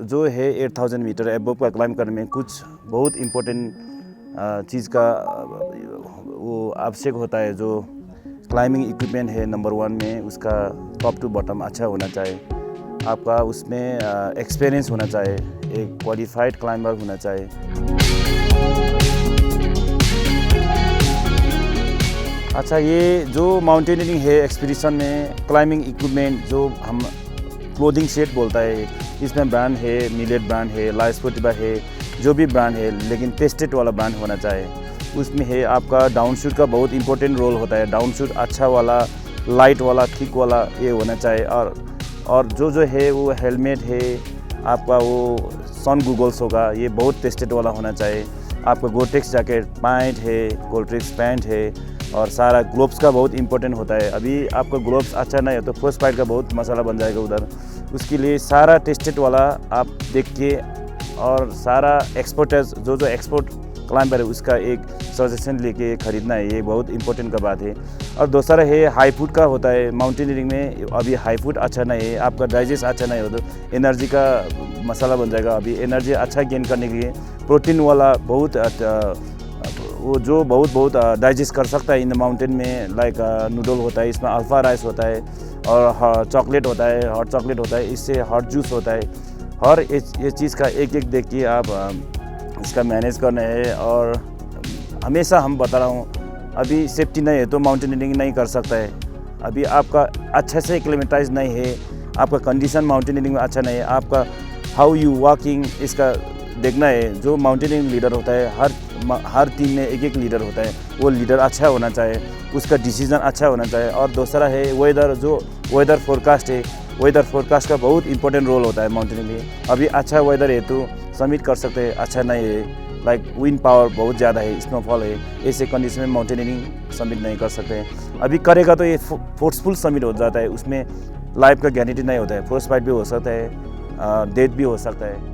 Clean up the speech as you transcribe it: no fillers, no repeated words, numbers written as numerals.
जो है 8000 metre above का क्लाइंब करने में कुछ बहुत इम्पोर्टेंट चीज़ का वो आवश्यक होता है। जो क्लाइंबिंग इक्विपमेंट है नंबर 1 में उसका टॉप टू बॉटम अच्छा होना चाहिए। आपका उसमें एक्सपीरियंस होना चाहिए, एक क्वालिफाइड क्लाइंबर होना चाहिए। अच्छा, ये जो माउंटेनियरिंग है एक्सपीडिशन में क्लाइंबिंग इक्विपमेंट जो हम क्लोथिंग सेट बोलता है, इसमें ब्रांड है, मिलेट ब्रांड है, ला स्पोर्टिवा है, जो भी ब्रांड है लेकिन टेस्टेड वाला ब्रांड होना चाहिए। उसमें है आपका डाउन शूट का बहुत इंपॉर्टेंट रोल होता है। डाउन शूट अच्छा वाला, लाइट वाला, थिक वाला ये होना चाहिए। और जो है वो हेलमेट है, आपका वो सन गूगल्स होगा, ये बहुत टेस्टेड वाला होना चाहिए। आपका गोटेक्स जैकेट पैंट है, गोटेक्स पैंट है, और सारा ग्लोव्स का बहुत इंपॉर्टेंट होता है। अभी आपका ग्लोव्स अच्छा नहीं है तो फर्स्ट फाइट का बहुत मसाला बन जाएगा उधर। उसके लिए सारा टेस्टेड वाला आप देख के और सारा एक्सपर्टाइज जो एक्सपर्ट क्लाइंबर है उसका एक सजेशन लेके खरीदना है, ये बहुत इंपॉर्टेंट का बात है। और दूसरा है हाई फूड का होता है माउंटेनियरिंग में। अभी हाई फूड अच्छा नहीं है, आपका डाइजेस्ट अच्छा नहीं हो तो एनर्जी का मसाला बन जाएगा। अभी एनर्जी अच्छा गेन करने के लिए प्रोटीन वाला बहुत वो जो बहुत डाइजेस्ट कर सकता है इन माउंटेन में, लाइक नूडल होता है, इसमें अल्फा राइस होता है, और चॉकलेट होता है, हॉट चॉकलेट होता है, इससे हॉट जूस होता है। हर ये चीज़ का एक एक देख के आप इसका मैनेज करना है। और हमेशा हम बता रहा हूँ, अभी सेफ्टी नहीं है तो माउंटेनियरिंग नहीं कर सकता है। अभी आपका अच्छे से एक्लेमेटाइज नहीं है, आपका कंडीशन माउंटेनियरिंग में अच्छा नहीं है, आपका हाउ यू वॉकिंग इसका देखना है। जो माउंटेनियरिंग लीडर होता है, हर टीम में एक एक लीडर होता है, वो लीडर अच्छा होना चाहिए, उसका डिसीजन अच्छा होना चाहिए। और दूसरा है वेदर, जो वेदर फोरकास्ट है, वेदर फोरकास्ट का बहुत इंपॉर्टेंट रोल होता है माउंटेनियरिंग में। अभी अच्छा वेदर है तो सबमिट कर सकते हैं, अच्छा नहीं है लाइक विंड पावर बहुत ज़्यादा है, स्नोफॉल है, ऐसे कंडीशन में माउंटेनियरिंग सबमिट नहीं कर सकते हैं। अभी करेगा तो ये फोर्सफुल सबमिट हो जाता है, उसमें लाइफ का गारंटी नहीं होता है, फर्स्ट फाइट भी हो सकता है, डेथ भी हो सकता है।